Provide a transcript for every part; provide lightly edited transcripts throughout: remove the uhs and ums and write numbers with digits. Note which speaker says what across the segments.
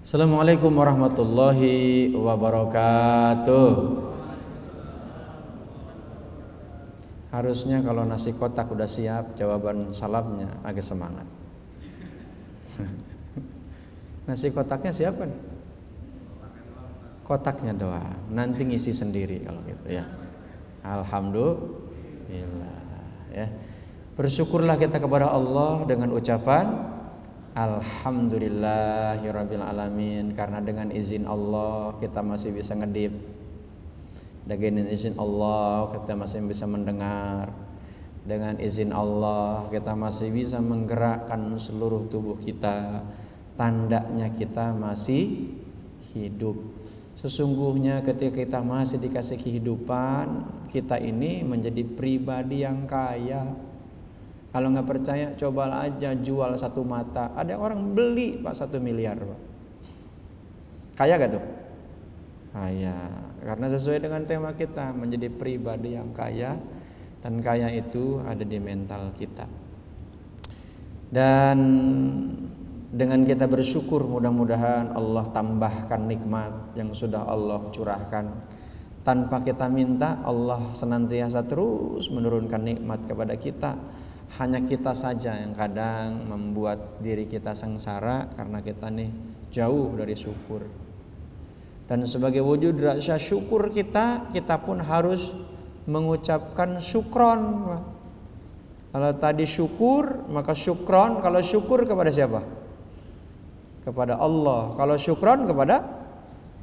Speaker 1: Assalamualaikum warahmatullahi wabarakatuh. Harusnya kalau nasi kotak udah siap, jawaban salamnya agak semangat. Nasi kotaknya siap kan? Kotaknya doang, nanti ngisi sendiri kalau gitu ya. Alhamdulillah ya. Bersyukurlah kita kepada Allah dengan ucapan Alhamdulillahirabbil alamin, karena dengan izin Allah kita masih bisa ngedip. Dengan izin Allah kita masih bisa mendengar. Dengan izin Allah kita masih bisa menggerakkan seluruh tubuh kita. Tandanya kita masih hidup. Sesungguhnya ketika kita masih dikasih kehidupan, kita ini menjadi pribadi yang kaya. Kalau nggak percaya, cobalah aja jual satu mata. Ada orang beli Pak 1 miliar Pak. Kaya gak tuh? Kaya. Karena sesuai dengan tema kita, menjadi pribadi yang kaya. Dan kaya itu ada di mental kita. Dan dengan kita bersyukur, mudah-mudahan Allah tambahkan nikmat yang sudah Allah curahkan. Tanpa kita minta, Allah senantiasa terus menurunkan nikmat kepada kita. Hanya kita saja yang kadang membuat diri kita sengsara karena kita nih jauh dari syukur. Dan sebagai wujud rasa syukur kita pun harus mengucapkan syukron. Kalau tadi syukur, maka syukron. Kalau syukur kepada siapa? Kepada Allah. Kalau syukron kepada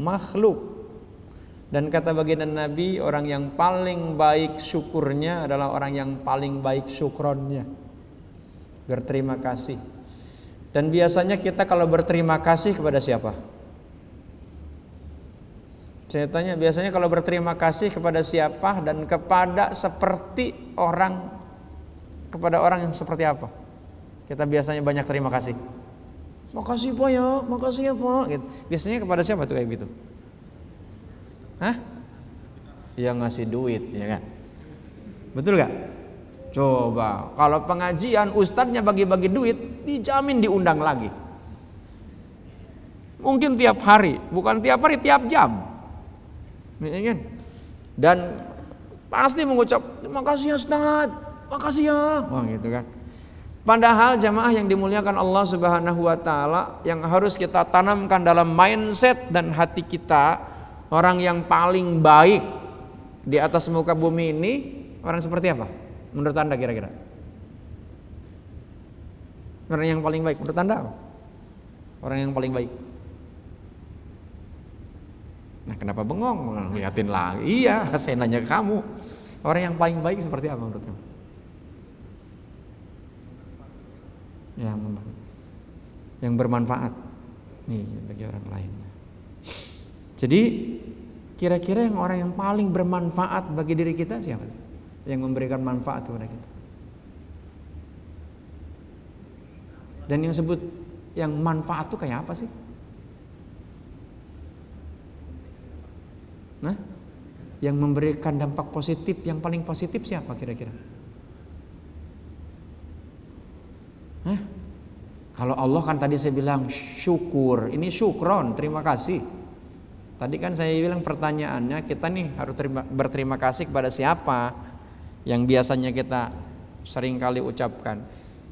Speaker 1: makhluk. Dan kata baginda Nabi, orang yang paling baik syukurnya adalah orang yang paling baik syukronnya. Berterima kasih. Dan biasanya kita kalau berterima kasih kepada siapa? Saya tanya, biasanya kalau berterima kasih kepada siapa dan kepada seperti orang, kepada orang yang seperti apa? Kita biasanya banyak terima kasih. Makasih Pak ya, makasih ya Pak. Gitu. Biasanya kepada siapa tuh kayak gitu? Hah? Yang ngasih duit, ya kan? Betul gak? Coba, kalau pengajian ustadznya bagi-bagi duit, dijamin diundang lagi. Mungkin tiap hari, bukan tiap hari, tiap jam. Ya kan? Dan pasti mengucap, makasih ya Ustadz, makasih ya. Wah gitu kan. Padahal jamaah yang dimuliakan Allah Subhanahu wa taala, yang harus kita tanamkan dalam mindset dan hati kita, orang yang paling baik di atas muka bumi ini orang seperti apa? Menurut Anda kira-kira? Orang yang paling baik menurut Anda apa? Orang yang paling baik. Nah, kenapa bengong? Lihatin lagi. Iya, saya nanya ke kamu. Orang yang paling baik seperti apa menurut kamu? Yang bermanfaat nih bagi orang lain. Jadi kira-kira yang orang yang paling bermanfaat bagi diri kita siapa? Yang memberikan manfaat kepada kita. Dan yang sebut yang manfaat itu kayak apa sih? Nah, yang memberikan dampak positif, yang paling positif siapa kira-kira? Hah? Kalau Allah kan tadi saya bilang syukur, ini syukron, terima kasih. Tadi kan saya bilang pertanyaannya, kita nih harus berterima kasih kepada siapa? Yang biasanya kita sering kali ucapkan,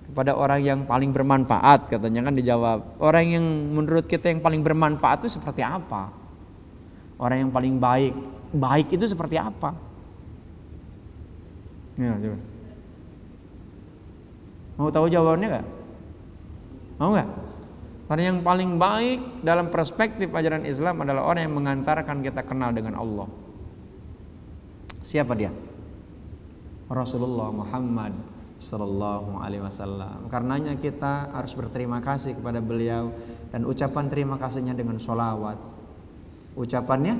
Speaker 1: kepada orang yang paling bermanfaat, katanya kan dijawab. Orang yang menurut kita yang paling bermanfaat itu seperti apa? Orang yang paling baik, baik itu seperti apa? Ya, coba. Mau tahu jawabannya gak? Mau gak? Orang yang paling baik dalam perspektif ajaran Islam adalah orang yang mengantarkan kita kenal dengan Allah. Siapa dia? Rasulullah Muhammad sallallahu alaihi wasallam. Karenanya kita harus berterima kasih kepada beliau, dan ucapan terima kasihnya dengan sholawat. Ucapannya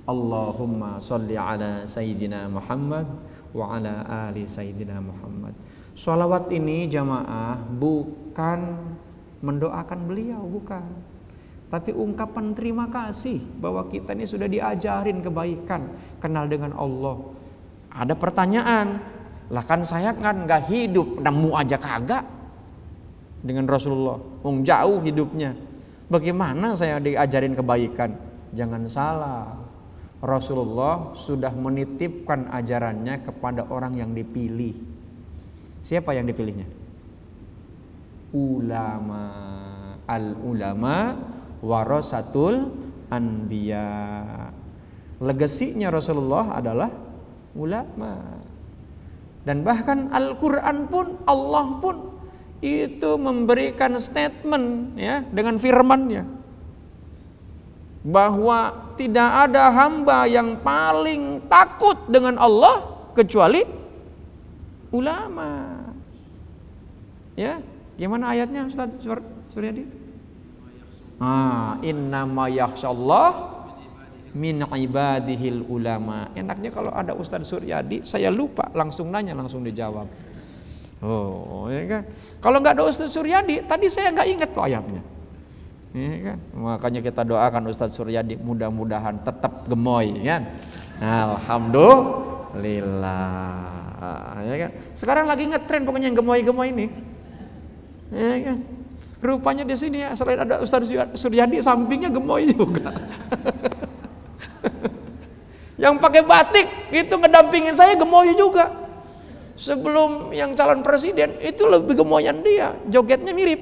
Speaker 1: Allahumma sholli ala Sayyidina Muhammad wa ala ali Sayyidina Muhammad. Sholawat ini jamaah bukan mendoakan beliau, bukan, tapi ungkapan terima kasih bahwa kita ini sudah diajarin kebaikan, kenal dengan Allah. Ada pertanyaan, lah kan saya kan nggak hidup, nemu aja kagak dengan Rasulullah, jauh hidupnya. Bagaimana saya diajarin kebaikan? Jangan salah. Rasulullah sudah menitipkan ajarannya kepada orang yang dipilih. Siapa yang dipilihnya? Ulama. Al-ulama warasatul anbiya. Legasinya Rasulullah adalah ulama. Dan bahkan Al-Quran pun, Allah pun itu memberikan statement ya dengan firman-Nya bahwa tidak ada hamba yang paling takut dengan Allah kecuali ulama. Ya, gimana ayatnya Ustaz Suryadi? Innama yakhsyallah min ibadihil ulama. Enaknya kalau ada Ustaz Suryadi, saya lupa langsung nanya, langsung dijawab. Oh, ya kan? Kalau nggak ada Ustaz Suryadi, tadi saya nggak ingat tuh ayatnya. Ya kan? Makanya kita doakan Ustaz Suryadi mudah-mudahan tetap gemoy, kan? Alhamdulillah. Ya kan? Sekarang lagi ngetren pokoknya yang gemoy-gemoy ini. Ya kan? Rupanya di sini ya, selain ada Ustaz Suryadi, sampingnya gemoy juga. Yang pakai batik itu ngedampingin saya gemoy juga. Sebelum yang calon presiden itu lebih gemoyan dia, jogetnya mirip.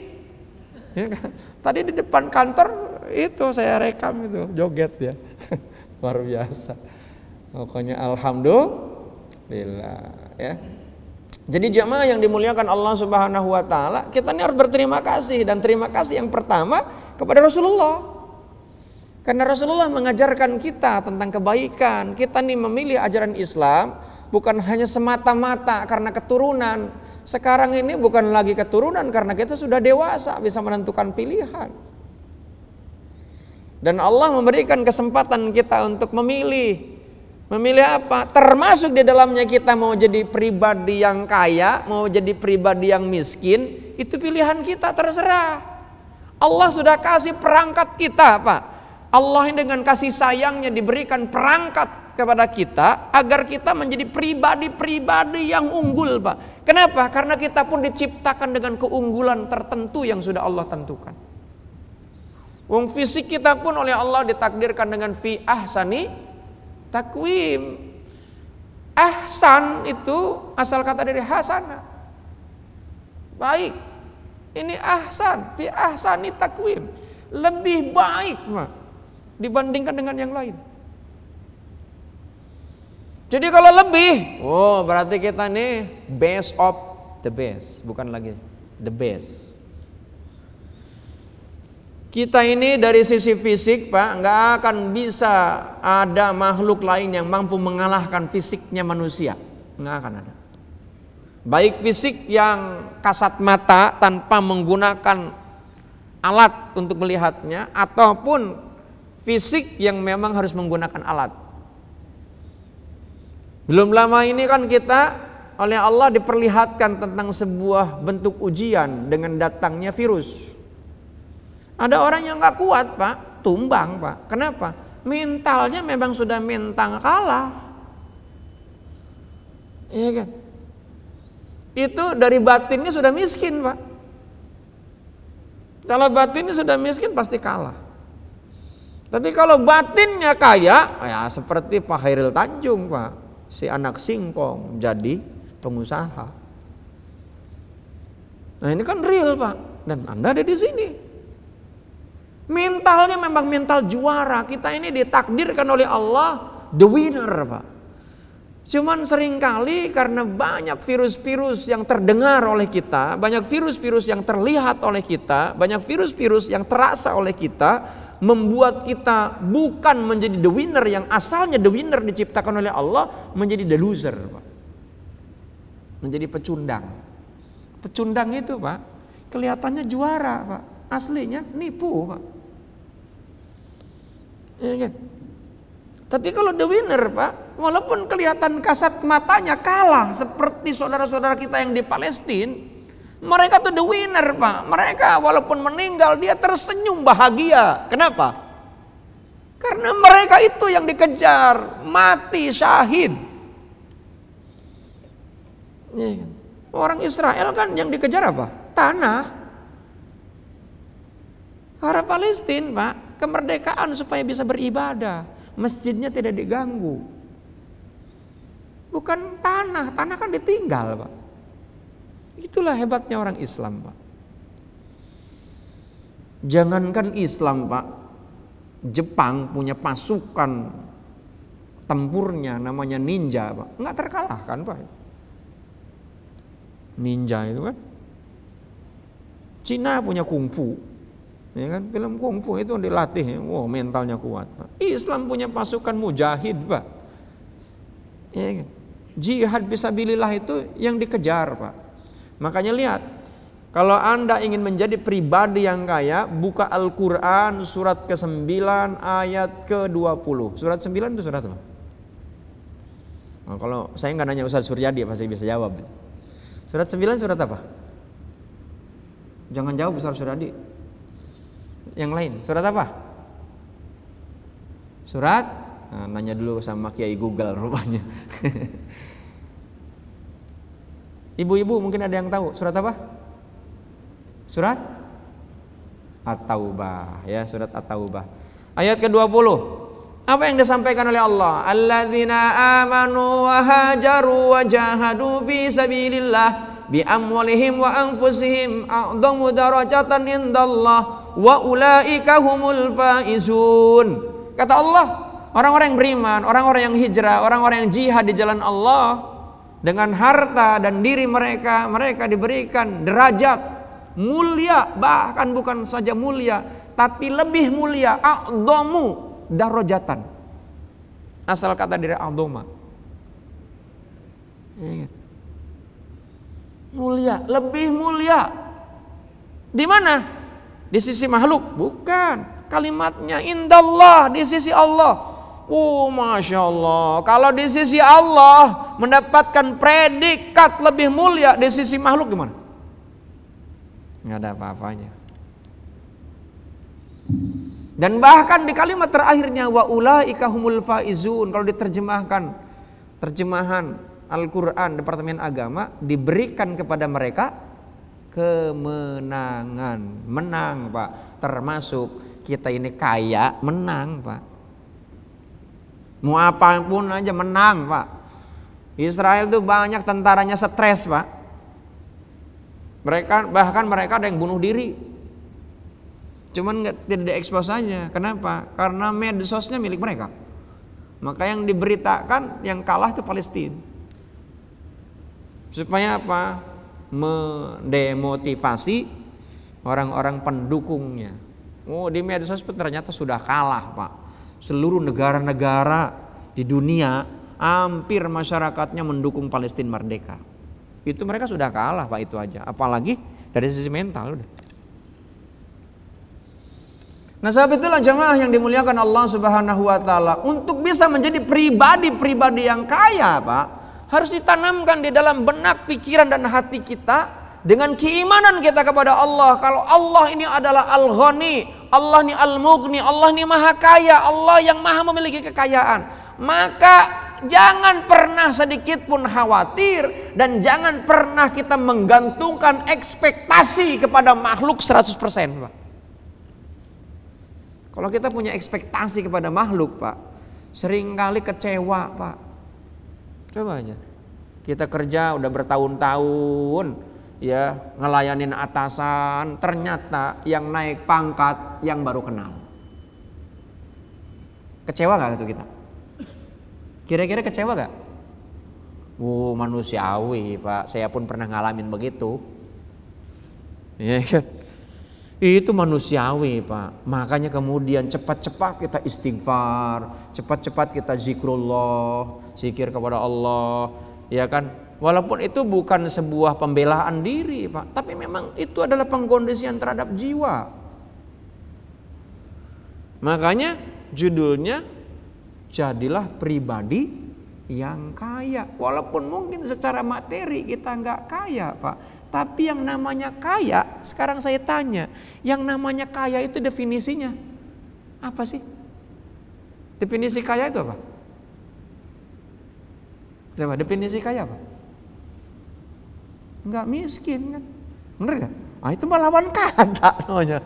Speaker 1: Ya kan? Tadi di depan kantor itu saya rekam itu joget ya. Luar biasa. Pokoknya alhamdulillah ya. Jadi jamaah yang dimuliakan Allah Subhanahu wa taala, kita ini harus berterima kasih, dan terima kasih yang pertama kepada Rasulullah. Karena Rasulullah mengajarkan kita tentang kebaikan. Kita nih memilih ajaran Islam bukan hanya semata-mata karena keturunan. Sekarang ini bukan lagi keturunan karena kita sudah dewasa, bisa menentukan pilihan. Dan Allah memberikan kesempatan kita untuk memilih. Memilih apa? Termasuk di dalamnya kita mau jadi pribadi yang kaya, mau jadi pribadi yang miskin, itu pilihan kita, terserah. Allah sudah kasih perangkat kita, Pak. Allah dengan kasih sayangnya diberikan perangkat kepada kita agar kita menjadi pribadi-pribadi yang unggul, Pak. Kenapa? Karena kita pun diciptakan dengan keunggulan tertentu yang sudah Allah tentukan. Wong fisik kita pun oleh Allah ditakdirkan dengan fi ahsani takwim. Ahsan itu asal kata dari hasana, baik. Ini ahsan, fi ahsani takwim, lebih baik, Pak, dibandingkan dengan yang lain. Jadi kalau lebih, berarti kita nih best of the best, bukan lagi the best. Kita ini dari sisi fisik, Pak, nggak akan bisa ada makhluk lain yang mampu mengalahkan fisiknya manusia, nggak akan ada. Baik fisik yang kasat mata tanpa menggunakan alat untuk melihatnya, ataupun fisik yang memang harus menggunakan alat. Belum lama ini kan kita oleh Allah diperlihatkan tentang sebuah bentuk ujian dengan datangnya virus. Ada orang yang gak kuat, Pak, tumbang, Pak. Kenapa? Mentalnya memang sudah mental kalah. Iya kan? Itu dari batinnya sudah miskin, Pak. Kalau batinnya sudah miskin pasti kalah. Tapi kalau batinnya kaya, ya seperti Pak Hairil Tanjung, Pak. Si anak singkong jadi pengusaha. Nah ini kan real, Pak, dan Anda ada di sini. Mentalnya memang mental juara. Kita ini ditakdirkan oleh Allah the winner, Pak. Cuman seringkali karena banyak virus-virus yang terdengar oleh kita, banyak virus-virus yang terlihat oleh kita, banyak virus-virus yang terasa oleh kita, membuat kita bukan menjadi the winner yang asalnya the winner diciptakan oleh Allah, menjadi the loser, Pak. Menjadi pecundang. Pecundang itu, Pak, kelihatannya juara, Pak, aslinya nipu, Pak. Ya kan? Tapi kalau the winner, Pak, walaupun kelihatan kasat matanya kalah seperti saudara-saudara kita yang di Palestina, mereka tuh the winner, Pak. Mereka walaupun meninggal dia tersenyum bahagia. Kenapa? Karena mereka itu yang dikejar, mati syahid. Ya, orang Israel kan yang dikejar apa? Tanah. Arab Palestina, Pak, kemerdekaan supaya bisa beribadah, masjidnya tidak diganggu. Bukan tanah kan ditinggal, Pak. Itulah hebatnya orang Islam, Pak. Jangankan Islam, Pak, Jepang punya pasukan tempurnya namanya ninja, Pak. Nggak terkalahkan, Pak. Ninja itu kan. Cina punya kungfu, ya kan? Film kungfu itu dilatih, wow, mentalnya kuat, Pak. Islam punya pasukan mujahid, Pak. Ya kan? Jihad fisabilillah itu yang dikejar, Pak. Makanya lihat, kalau Anda ingin menjadi pribadi yang kaya, buka Al-Quran surat ke-9 ayat ke-20. Surat 9 itu surat apa? Nah, kalau saya nggak nanya Ustaz Suryadi pasti bisa jawab. Surat 9 surat apa? Jangan jawab Ustaz Suryadi. Yang lain, surat apa? Surat? Nah, nanya dulu sama Kiai Google rupanya. Ibu-ibu mungkin ada yang tahu surat apa? Surat At-Taubah, ya, surat At-Taubah. Ayat ke-20. Apa yang disampaikan oleh Allah? Alladzina amanu wa hajaru wa jahadu fi sabilillah bi amwalihim wa anfusihim a'dhamu darajatan indallah wa ulaika humul faizun. Kata Allah, orang-orang yang beriman, orang-orang yang hijrah, orang-orang yang jihad di jalan Allah dengan harta dan diri mereka, mereka diberikan derajat mulia, bahkan bukan saja mulia, tapi lebih mulia, a'dhamu darajatan. Asal kata dari a'dhama. Mulia, lebih mulia. Di mana? Di sisi makhluk? Bukan. Kalimatnya indallah, di sisi Allah. Masya Allah. Kalau di sisi Allah mendapatkan predikat lebih mulia, di sisi makhluk gimana? Nggak ada apa-apanya. Dan bahkan di kalimat terakhirnya wa ulaika humul faizun, kalau diterjemahkan terjemahan Al-Quran Departemen Agama, diberikan kepada mereka kemenangan. Menang, Pak. Termasuk kita ini kaya, menang, Pak. Mau apapun aja menang, Pak. Israel tuh banyak tentaranya stres, Pak. Bahkan mereka ada yang bunuh diri. Cuman tidak diekspos saja. Kenapa? Karena medsosnya milik mereka. Maka yang diberitakan yang kalah itu Palestina. Supaya apa? Mendemotivasi orang-orang pendukungnya. Di medsos ternyata sudah kalah, Pak. Seluruh negara-negara di dunia hampir masyarakatnya mendukung Palestina merdeka. Itu mereka sudah kalah, Pak, itu aja. Apalagi dari sisi mental udah. Nah, sebab itulah jamaah yang dimuliakan Allah Subhanahu wa taala, untuk bisa menjadi pribadi-pribadi yang kaya, Pak, harus ditanamkan di dalam benak, pikiran dan hati kita dengan keimanan kita kepada Allah. Kalau Allah ini adalah Al-Ghani, Allah ini Al-Mughni, Allah ini Maha Kaya, Allah yang Maha memiliki kekayaan, maka jangan pernah sedikit pun khawatir dan jangan pernah kita menggantungkan ekspektasi kepada makhluk 100%, Pak. Kalau kita punya ekspektasi kepada makhluk, Pak, seringkali kecewa, Pak. Coba aja. Kita kerja udah bertahun-tahun, ya, ngelayanin atasan, ternyata yang naik pangkat yang baru kenal. Kecewa gak itu kita? Kira-kira kecewa gak? Manusiawi, Pak. Saya pun pernah ngalamin begitu. Ya kan? Itu manusiawi, Pak. Makanya kemudian cepat-cepat kita istighfar, cepat-cepat kita zikrullah, zikir kepada Allah, ya kan? Walaupun itu bukan sebuah pembelaan diri, Pak, tapi memang itu adalah pengkondisian terhadap jiwa. Makanya judulnya jadilah pribadi yang kaya. Walaupun mungkin secara materi kita nggak kaya, Pak. Tapi yang namanya kaya, sekarang saya tanya, yang namanya kaya itu definisinya apa sih? Definisi kaya itu apa? Coba definisi kaya apa? Enggak miskin kan? Bener gak? Ah, itu melawan kata namanya.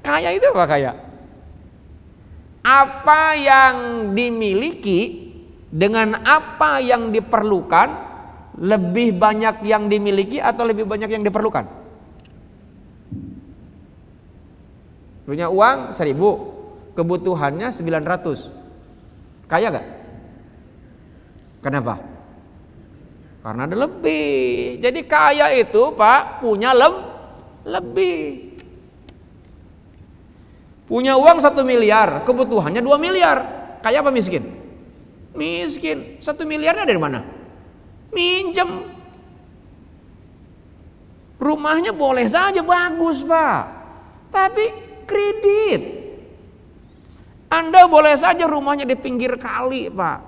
Speaker 1: Kaya itu apa kaya? Apa yang dimiliki dengan apa yang diperlukan, lebih banyak yang dimiliki atau lebih banyak yang diperlukan? Punya uang 1.000, kebutuhannya 900. Kaya gak? Kenapa? Karena ada lebih. Jadi kaya itu Pak punya lebih. Punya uang 1 miliar, kebutuhannya 2 miliar. Kaya apa miskin? Miskin. 1 miliarnya dari mana? Minjem. Rumahnya boleh saja bagus Pak, tapi kredit. Anda boleh saja rumahnya di pinggir kali Pak,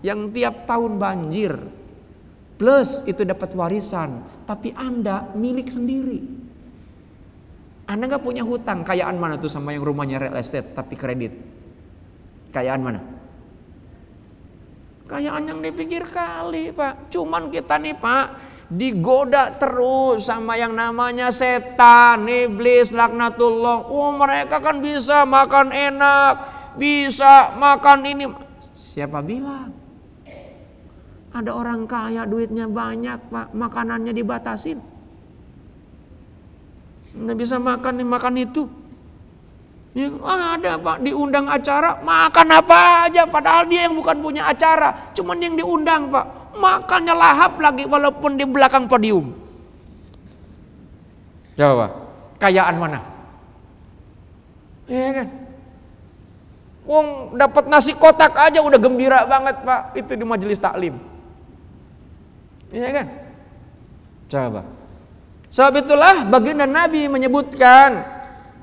Speaker 1: yang tiap tahun banjir. Plus itu dapat warisan, tapi Anda milik sendiri. Anda gak punya hutang. Kayaan mana tuh sama yang rumahnya real estate tapi kredit? Kayaan mana? Kayaan yang di pinggir kali Pak. Cuman kita nih Pak digoda terus sama yang namanya setan, iblis, laknatullah. Oh mereka kan bisa makan enak, bisa makan ini. Siapa bilang? Ada orang kaya duitnya banyak Pak, makanannya dibatasin. Nggak bisa makan itu. Yang ada Pak diundang acara makan apa aja, padahal dia yang bukan punya acara, cuman yang diundang Pak makannya lahap lagi walaupun di belakang podium. Coba, kayaan mana? Iya kan? Wong dapat nasi kotak aja udah gembira banget Pak, itu di majelis taklim. Iya kan? Coba. Sebab itulah baginda Nabi menyebutkan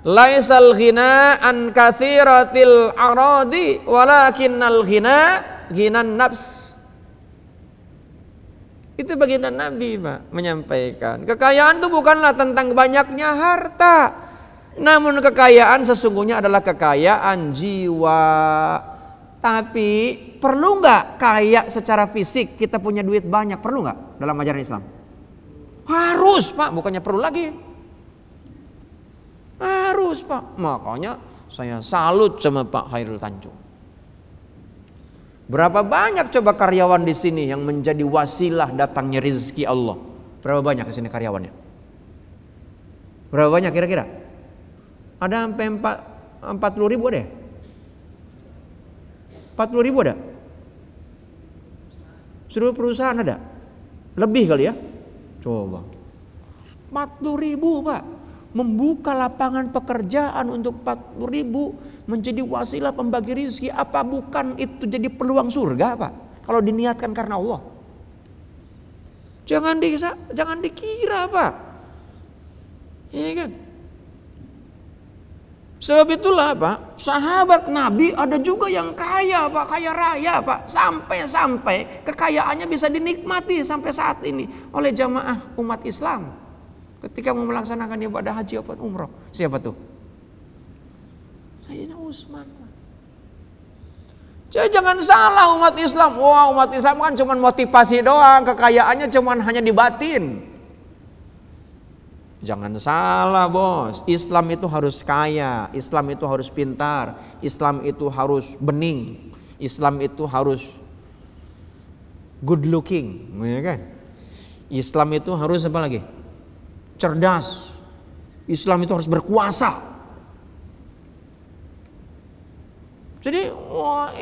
Speaker 1: laisal ghina an katsiratil aradi walakinnal ghina ghinan nafs. Itu baginda Nabi Pak menyampaikan, kekayaan itu bukanlah tentang banyaknya harta, namun kekayaan sesungguhnya adalah kekayaan jiwa. Tapi perlu nggak kaya secara fisik, kita punya duit banyak, perlu nggak dalam ajaran Islam? Harus Pak, bukannya perlu lagi. Harus Pak. Makanya saya salut sama Pak Khairul Tanjung. Berapa banyak coba karyawan di sini yang menjadi wasilah datangnya rezeki Allah? Berapa banyak di sini karyawannya? Berapa banyak kira-kira? Ada sampai 40 ribu ada ya? 40 ribu ada? Seluruh perusahaan ada? Lebih kali ya? Coba 40.000 Pak, membuka lapangan pekerjaan untuk 40.000, menjadi wasilah pembagi rezeki. Apa bukan itu jadi peluang surga Pak, kalau diniatkan karena Allah? Jangan dikira Pak, ya kan? Sebab itulah Pak, sahabat Nabi ada juga yang kaya Pak, kaya raya Pak, sampai kekayaannya bisa dinikmati sampai saat ini oleh jamaah umat Islam ketika mau melaksanakan ibadah haji atau umroh. Siapa tuh? Sayyidina Utsman. Jadi jangan salah umat Islam. Wah, umat Islam kan cuma motivasi doang, kekayaannya cuma hanya di batin. Jangan salah bos, Islam itu harus kaya, Islam itu harus pintar, Islam itu harus bening, Islam itu harus good looking, ya kan? Islam itu harus apa lagi? Cerdas. Islam itu harus berkuasa. Jadi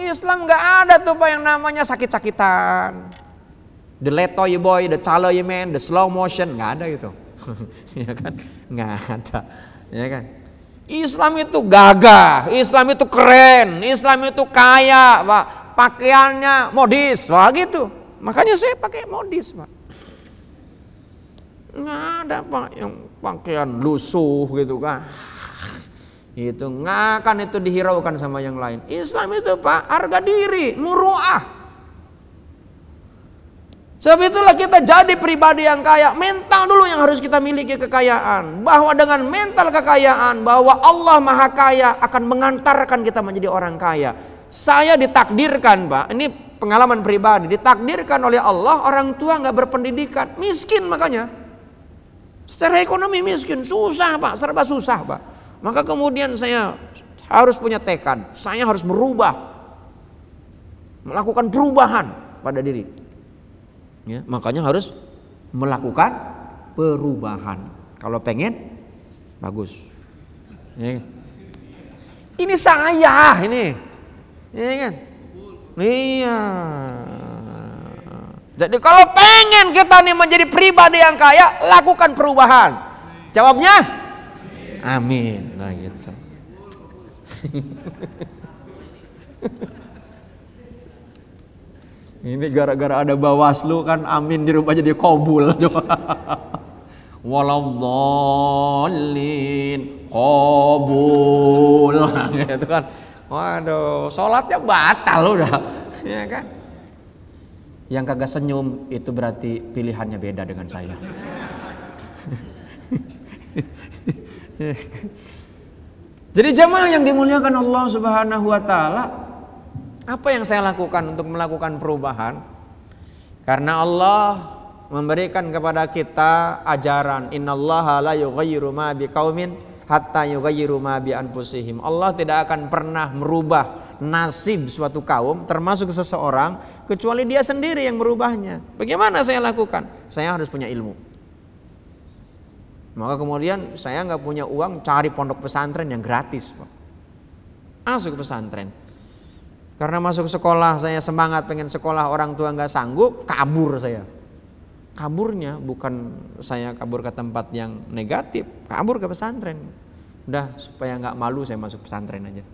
Speaker 1: Islam nggak ada tuh Pak yang namanya sakit-sakitan, the letoy boy, the chaloy man, the slow motion, nggak ada gitu. Ya kan, nggak ada, ya kan. Islam itu gagah, Islam itu keren, Islam itu kaya Pak, pakaiannya modis, wah gitu. Makanya saya pakai modis Pak. Nggak ada Pak yang pakaian lusuh gitu kan. Itu nggak akan itu dihiraukan sama yang lain. Islam itu Pak harga diri, muruah. Sebab itulah kita jadi pribadi yang kaya. Mental dulu yang harus kita miliki kekayaan. Bahwa dengan mental kekayaan, bahwa Allah Maha Kaya akan mengantarkan kita menjadi orang kaya. Saya ditakdirkan Pak, ini pengalaman pribadi, ditakdirkan oleh Allah orang tua nggak berpendidikan, miskin makanya. Secara ekonomi miskin, susah Pak, serba susah Pak. Maka kemudian saya harus punya tekad, saya harus berubah, melakukan perubahan pada diri. Ya, makanya harus melakukan perubahan. Kalau pengen bagus. Ya. Ini saya ini. Iya kan? Iya. Jadi kalau pengen kita nih menjadi pribadi yang kaya, lakukan perubahan. Jawabnya? Amin. Nah gitu. Ini gara-gara ada Bawaslu kan amin dirubah jadi kobul. Waladdallin qabul gitu kan. Waduh, sholatnya batal udah, ya kan? Yang kagak senyum itu berarti pilihannya beda dengan saya. Jadi jemaah yang dimuliakan Allah Subhanahu wa taala, apa yang saya lakukan untuk melakukan perubahan? Karena Allah memberikan kepada kita ajaran, innallaha la yughayyiru ma biqaumin hatta yughayyiru ma bi anfusihim. Allah tidak akan pernah merubah nasib suatu kaum, termasuk seseorang, kecuali dia sendiri yang merubahnya. Bagaimana saya lakukan? Saya harus punya ilmu. Maka kemudian saya nggak punya uang, cari pondok pesantren yang gratis, Pak. Masuk ke pesantren. Karena masuk sekolah saya semangat pengen sekolah, orang tua nggak sanggup, kabur saya. Kaburnya bukan saya kabur ke tempat yang negatif, kabur ke pesantren. Udah supaya nggak malu saya masuk pesantren aja.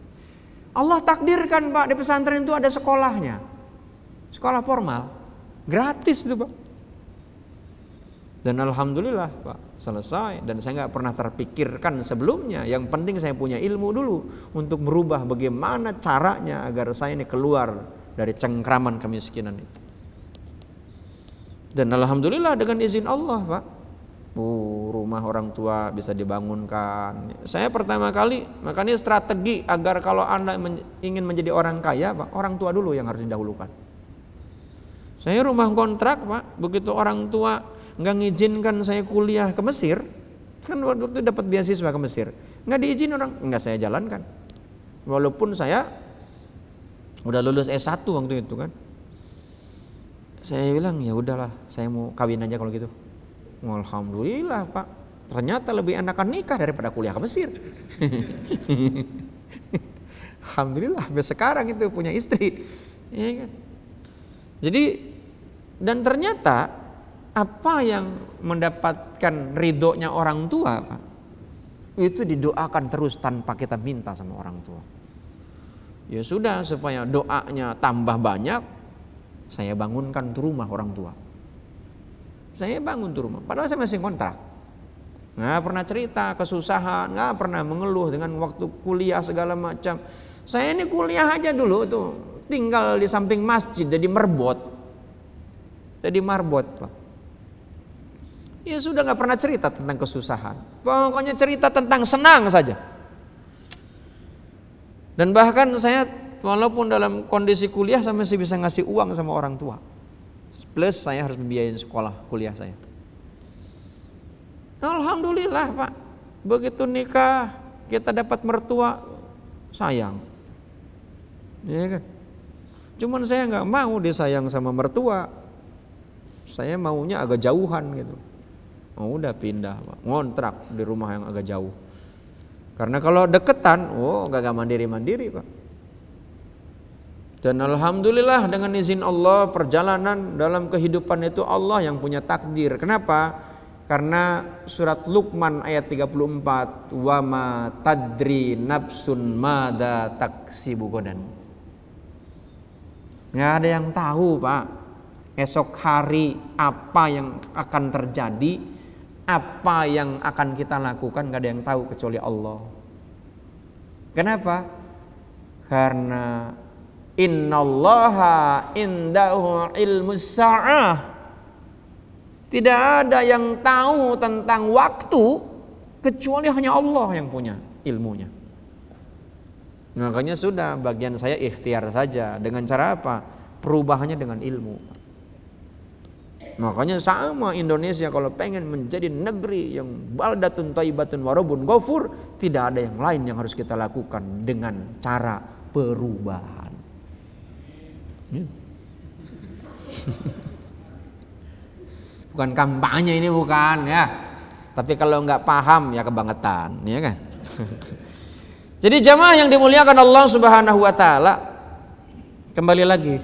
Speaker 1: Allah takdirkan Pak, di pesantren itu ada sekolahnya, sekolah formal, gratis itu Pak. Dan alhamdulillah Pak selesai, dan saya nggak pernah terpikirkan sebelumnya. Yang penting saya punya ilmu dulu untuk merubah bagaimana caranya agar saya ini keluar dari cengkraman kemiskinan itu. Dan alhamdulillah dengan izin Allah Pak, rumah orang tua bisa dibangunkan. Saya pertama kali, makanya strategi agar kalau Anda ingin menjadi orang kaya Pak, orang tua dulu yang harus didahulukan. Saya rumah kontrak Pak, begitu orang tua nggak ngizinkan saya kuliah ke Mesir, kan waktu itu dapat beasiswa ke Mesir, nggak diizin orang, nggak saya jalankan. Walaupun saya udah lulus S1 waktu itu kan. Saya bilang ya udahlah, saya mau kawin aja kalau gitu. Alhamdulillah Pak, ternyata lebih enakan nikah daripada kuliah ke Mesir. Alhamdulillah sampai sekarang itu punya istri, ya kan? Jadi dan ternyata apa yang mendapatkan ridhonya orang tua Pak, itu didoakan terus tanpa kita minta sama orang tua. Ya sudah, supaya doanya tambah banyak, saya bangunkan tuh rumah orang tua. Saya bangun tuh rumah, padahal saya masih kontrak. Nggak pernah cerita kesusahan, nggak pernah mengeluh dengan waktu kuliah segala macam. Saya ini kuliah aja dulu tuh, tinggal di samping masjid, jadi marbot. Pak. Ya sudah, nggak pernah cerita tentang kesusahan. Pokoknya cerita tentang senang saja. Dan bahkan saya walaupun dalam kondisi kuliah saya masih bisa ngasih uang sama orang tua. Plus saya harus membiayain sekolah kuliah saya. Alhamdulillah Pak, begitu nikah kita dapat mertua sayang, ya kan? Cuman saya nggak mau disayang sama mertua, saya maunya agak jauhan gitu. Oh udah pindah Pak, ngontrak di rumah yang agak jauh. Karena kalau deketan, nggak mandiri Pak. Dan alhamdulillah dengan izin Allah, perjalanan dalam kehidupan itu Allah yang punya takdir. Kenapa? Karena surat Luqman ayat 34, wa ma tadri nafsun mada taksibu godan. Nggak ada yang tahu Pak, esok hari apa yang akan terjadi, apa yang akan kita lakukan, nggak ada yang tahu kecuali Allah. Kenapa? Karena innallaha indahu ilmus sa'ah. Tidak ada yang tahu tentang waktu kecuali hanya Allah yang punya ilmunya. Makanya sudah, bagian saya ikhtiar saja. Dengan cara apa? Perubahannya dengan ilmu. Makanya sama Indonesia kalau pengen menjadi negeri yang baldatun thayyibatun warabun ghafur, tidak ada yang lain yang harus kita lakukan dengan cara perubahan. Bukan kampanye ini, bukan ya. Tapi kalau nggak paham ya kebangetan, ya kan? Jadi jamaah yang dimuliakan Allah Subhanahu wa taala, kembali lagi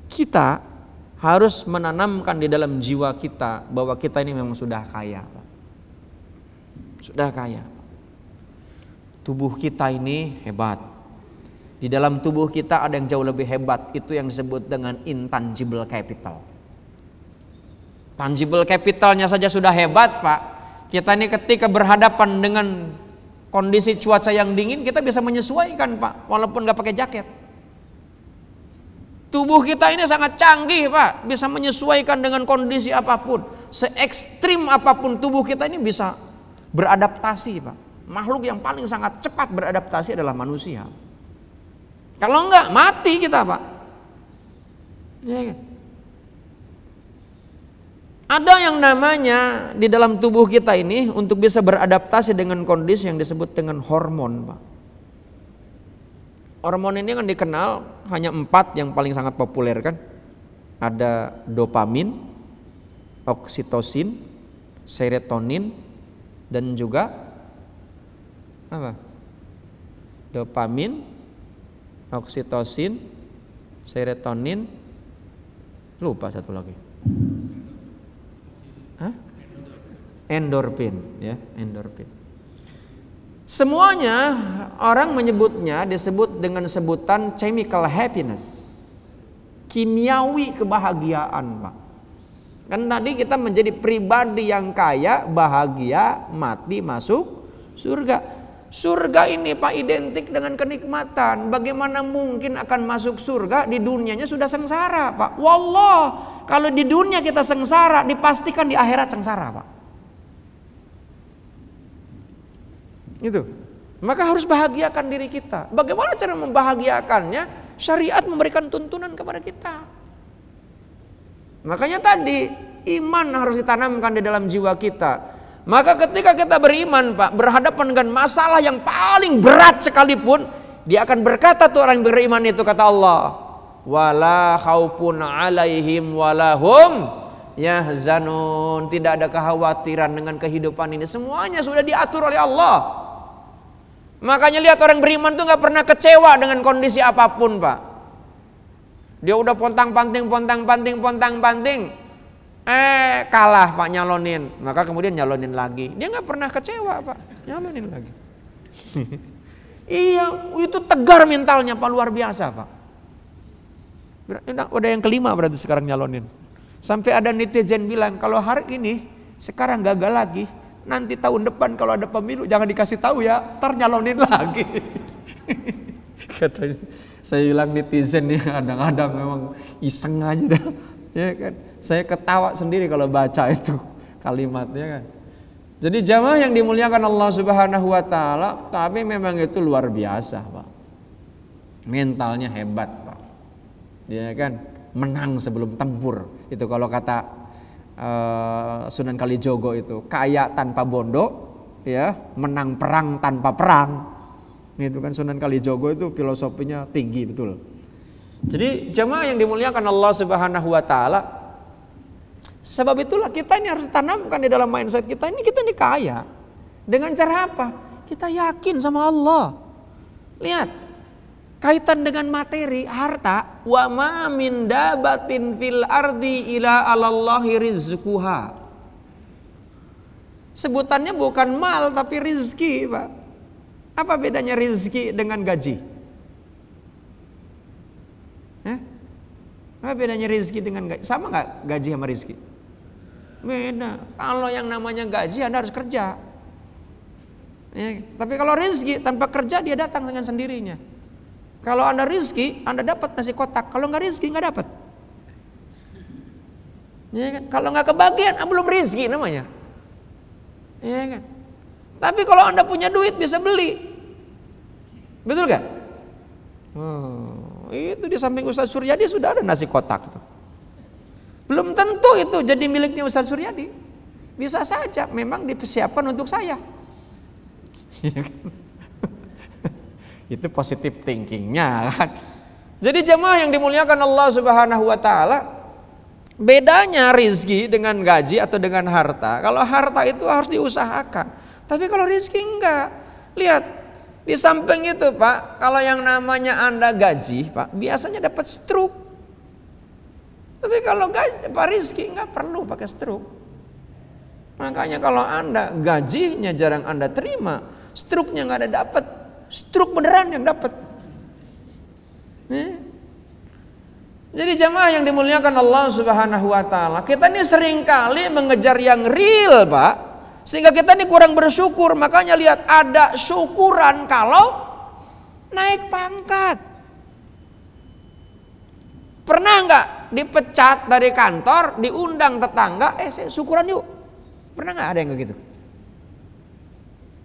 Speaker 1: kita harus menanamkan di dalam jiwa kita bahwa kita ini memang sudah kaya. Sudah kaya. Tubuh kita ini hebat. Di dalam tubuh kita ada yang jauh lebih hebat, itu yang disebut dengan intangible capital. Tangible capitalnya saja sudah hebat, Pak. Kita ini ketika berhadapan dengan kondisi cuaca yang dingin, kita bisa menyesuaikan, Pak, walaupun nggak pakai jaket. Tubuh kita ini sangat canggih, Pak, bisa menyesuaikan dengan kondisi apapun. Se-ekstrim apapun tubuh kita ini bisa beradaptasi, Pak. Makhluk yang paling sangat cepat beradaptasi adalah manusia. Kalau enggak, mati kita, Pak. Ya, kan? Ada yang namanya di dalam tubuh kita ini untuk bisa beradaptasi dengan kondisi yang disebut dengan hormon, Pak. Hormon ini kan dikenal hanya 4 yang paling sangat populer kan. Ada dopamin, oksitosin, serotonin, dan juga apa? Dopamin, oksitosin, serotonin, lupa satu lagi. Hah? Endorfin, ya, endorfin. Semuanya orang menyebutnya disebut dengan sebutan chemical happiness, kimiawi kebahagiaan, Pak. Kan tadi kita menjadi pribadi yang kaya, bahagia, mati masuk surga. Surga ini, Pak, identik dengan kenikmatan. Bagaimana mungkin akan masuk surga di dunianya sudah sengsara, Pak? Wallah, kalau di dunia kita sengsara, dipastikan di akhirat sengsara, Pak. Itu. Maka harus bahagiakan diri kita. Bagaimana cara membahagiakannya? Syariat memberikan tuntunan kepada kita. Makanya tadi iman harus ditanamkan di dalam jiwa kita. Maka ketika kita beriman, Pak, berhadapan dengan masalah yang paling berat sekalipun, dia akan berkata tuh orang yang beriman itu, kata Allah, wala khaufun alaihim walahum yahzanun. Tidak ada kekhawatiran dengan kehidupan ini. Semuanya sudah diatur oleh Allah. Makanya lihat orang beriman tuh nggak pernah kecewa dengan kondisi apapun, Pak. Dia udah pontang-panting, kalah, Pak, nyalonin. Maka kemudian nyalonin lagi. Dia nggak pernah kecewa, Pak. Nyalonin lagi. Iya, itu tegar mentalnya, Pak, luar biasa, Pak. Udah yang kelima berarti sekarang nyalonin. Sampai ada netizen bilang, kalau hari ini sekarang gagal lagi, nanti tahun depan kalau ada pemilu jangan dikasih tahu ya, ntar nyalonin lagi. Katanya, saya bilang netizen nih kadang-kadang memang iseng aja dah, ya kan. Saya ketawa sendiri kalau baca itu kalimatnya kan. Jadi jamaah yang dimuliakan Allah Subhanahu wa taala, tapi memang itu luar biasa, Pak. Mentalnya hebat, Pak. Dia kan menang sebelum tempur. Itu kalau kata Sunan Kalijogo itu, kaya tanpa bondo, ya, menang perang tanpa perang. Itu kan Sunan Kalijogo itu filosofinya tinggi betul. Jadi jemaah yang dimuliakan Allah Subhanahu wa taala, sebab itulah kita ini harus tanamkan di dalam mindset kita ini kaya. Dengan cara apa? Kita yakin sama Allah. Lihat, kaitan dengan materi, harta, wa ma min dabatin fil ardi ila 'alallahi rizquha. Sebutannya bukan mal tapi rizki, Pak. Apa bedanya rizki dengan gaji? Apa bedanya rizki dengan gaji? Sama nggak gaji sama rizki? Beda. Kalau yang namanya gaji Anda harus kerja. Ya, tapi kalau rizki tanpa kerja dia datang dengan sendirinya. Kalau Anda rizki, Anda dapat nasi kotak. Kalau nggak rizki, nggak dapat. Ya kan? Kalau nggak kebagian, belum rizki namanya. Ya kan? Tapi kalau Anda punya duit bisa beli, betul gak? Itu di samping Ustaz Suryadi sudah ada nasi kotak. Belum tentu itu jadi miliknya Ustaz Suryadi. Bisa saja memang dipersiapkan untuk saya. Itu positive thinkingnya kan. Jadi jemaah yang dimuliakan Allah Subhanahu wa taala, bedanya rizki dengan gaji atau dengan harta. Kalau harta itu harus diusahakan, tapi kalau rizki enggak. Lihat di samping itu Pak, kalau yang namanya Anda gaji Pak, biasanya dapat stroke. Tapi kalau gaji Pak rizki enggak perlu pakai stroke. Makanya kalau Anda gajinya jarang Anda terima, stroke-nya enggak ada dapat, stroke beneran yang dapat. Jadi jamaah yang dimuliakan Allah Subhanahu wa taala, kita ini seringkali mengejar yang real, Pak. Sehingga kita ini kurang bersyukur. Makanya lihat, ada syukuran kalau naik pangkat. Pernah enggak dipecat dari kantor, diundang tetangga, syukuran yuk. Pernah enggak ada yang kayak gitu?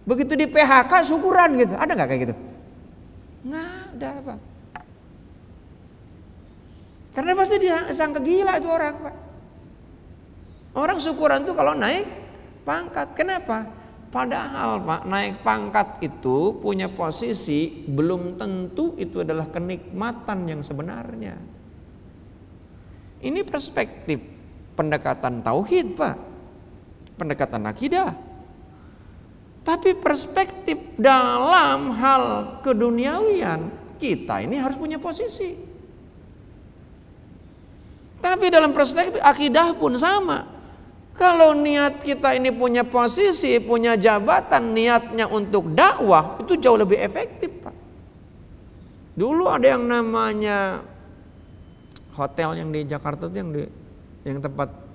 Speaker 1: Begitu di PHK syukuran gitu. Ada enggak kayak gitu? Enggak ada, Pak. Karena pasti dia sangka gila itu orang, Pak. Orang syukuran itu kalau naik pangkat. Kenapa? Padahal Pak, naik pangkat itu punya posisi belum tentu itu adalah kenikmatan yang sebenarnya. Ini perspektif pendekatan tauhid, Pak. Pendekatan akidah. Tapi perspektif dalam hal keduniawian, kita ini harus punya posisi. Tapi dalam perspektif akidah pun sama. Kalau niat kita ini punya posisi, punya jabatan, niatnya untuk dakwah, itu jauh lebih efektif, Pak. Dulu ada yang namanya hotel yang di Jakarta itu, yang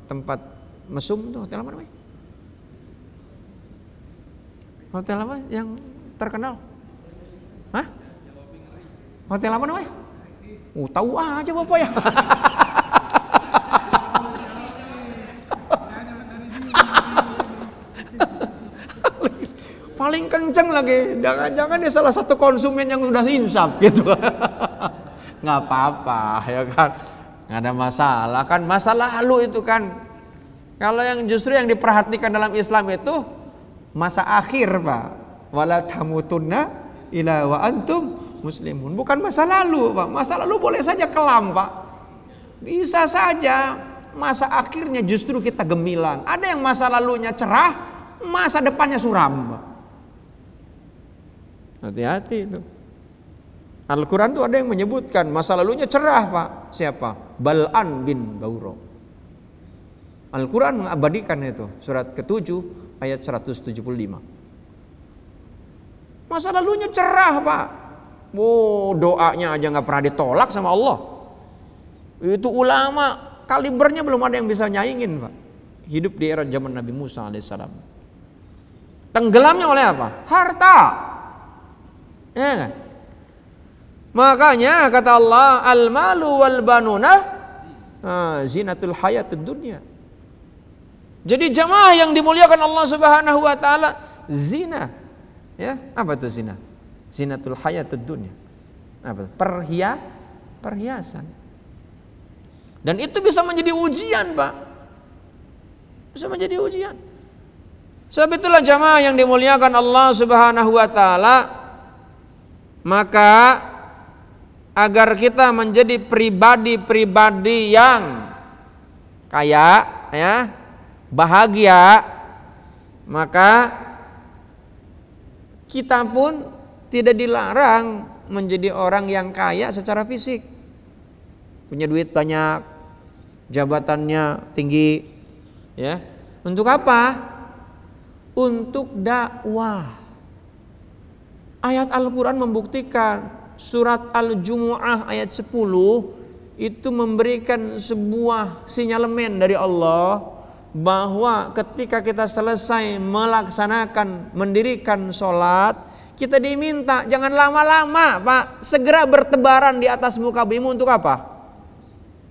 Speaker 1: tempat mesum itu, hotel apa namanya? Hotel apa yang terkenal? Hah? Hotel apa namanya? Tahu aja Bapak ya. Paling kenceng lagi, jangan-jangan dia salah satu konsumen yang udah insaf gitu. Nggak apa-apa ya kan, nggak ada masalah kan, masa lalu itu kan. Kalau yang justru yang diperhatikan dalam Islam itu masa akhir, Pak. Wala tamutunna illa wa antum muslimun. Bukan masa lalu, Pak. Masa lalu boleh saja kelam, Pak. Bisa saja masa akhirnya justru kita gemilang. Ada yang masa lalunya cerah, masa depannya suram, Pak. Hati-hati itu. Al-Quran tuh ada yang menyebutkan masa lalunya cerah, Pak. Siapa? Bal'an bin Bauro. Al-Quran mengabadikan itu. Surat ke-7 ayat 175. Masa lalunya cerah, Pak. Doanya aja gak pernah ditolak sama Allah. Itu ulama kalibernya belum ada yang bisa nyaingin, Pak. Hidup di era zaman Nabi Musa alaihissalam. Tenggelamnya oleh apa? Harta. Ya kan? Makanya kata Allah, al-malu wal banuna zinatul hayatud dunya. Jadi jamaah yang dimuliakan Allah Subhanahu wa taala, zina. Ya, apa itu zina? Zinatul hayatud dunya. Apa? Perhiasan. Dan itu bisa menjadi ujian, Pak. Bisa menjadi ujian. Sebab itulah jamaah yang dimuliakan Allah Subhanahu wa taala, maka agar kita menjadi pribadi-pribadi yang kaya, ya, bahagia, maka kita pun tidak dilarang menjadi orang yang kaya secara fisik. Punya duit banyak, jabatannya tinggi, ya. Untuk apa? Untuk dakwah. Ayat Al-Quran membuktikan. Surat Al-Jumu'ah ayat 10 itu memberikan sebuah sinyalemen dari Allah bahwa ketika kita selesai melaksanakan, mendirikan sholat, kita diminta jangan lama-lama, Pak. Segera bertebaran di atas muka bumi untuk apa?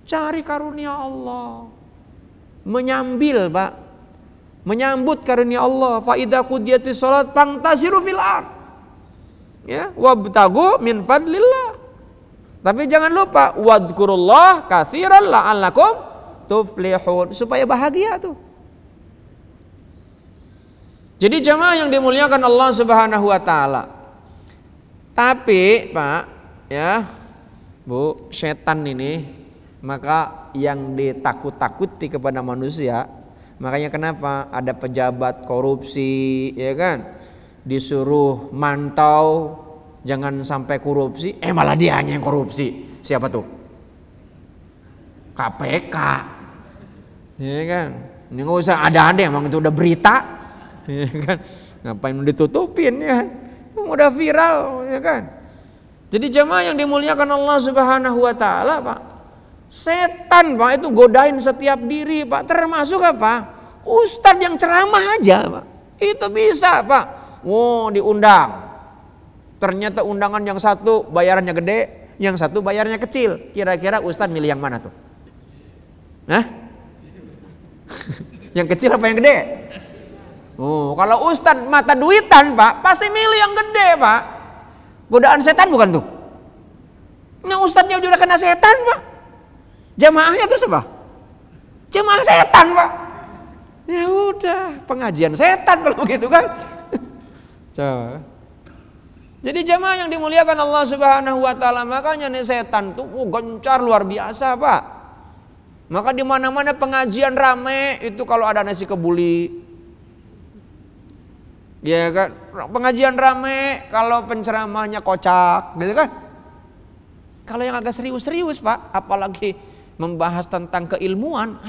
Speaker 1: Cari karunia Allah. Menyambil, Pak. Menyambut karunia Allah. Fa idza qudiyatis sholat fantasiru fil ard. Ya, wabtagu min fadlillah. Tapi jangan lupa wadhkurullah katsiran la'allakum tuflihun, supaya bahagia tuh. Jadi jamaah yang dimuliakan Allah Subhanahu wa taala. Tapi Pak, ya Bu, setan ini maka yang ditakut-takuti kepada manusia. Makanya kenapa ada pejabat korupsi, ya kan? Disuruh mantau jangan sampai korupsi, malah dia hanya yang korupsi. Siapa tuh? KPK. Ya kan? Ini nggak usah ada emang itu udah berita. Ya kan? Ngapain ditutupin, ya kan? Udah viral, ya kan? Jadi jamaah yang dimuliakan Allah Subhanahu wa taala, Pak. Setan, Pak, itu godain setiap diri, Pak. Termasuk apa? Ustadz yang ceramah aja, Pak. Itu bisa, Pak. Diundang. Ternyata undangan yang satu bayarannya gede, yang satu bayarnya kecil. Kira-kira ustadz milih yang mana tuh? Yang kecil apa yang gede? Kalau ustadz mata duitan, Pak, pasti milih yang gede, Pak. Godaan setan bukan tuh? Nah, ustadznya udah kena setan, Pak. Jamaahnya terus apa? Jamaah setan, Pak. Ya udah, pengajian setan kalau begitu kan. Coba. Jadi jamaah yang dimuliakan Allah Subhanahu wa taala, makanya nih setan tuh gencar luar biasa, Pak. Maka di mana-mana pengajian rame itu kalau ada nasi kebuli. Ya kan? Pengajian rame kalau penceramahnya kocak, gitu kan? Kalau yang agak serius-serius, Pak, apalagi membahas tentang keilmuan,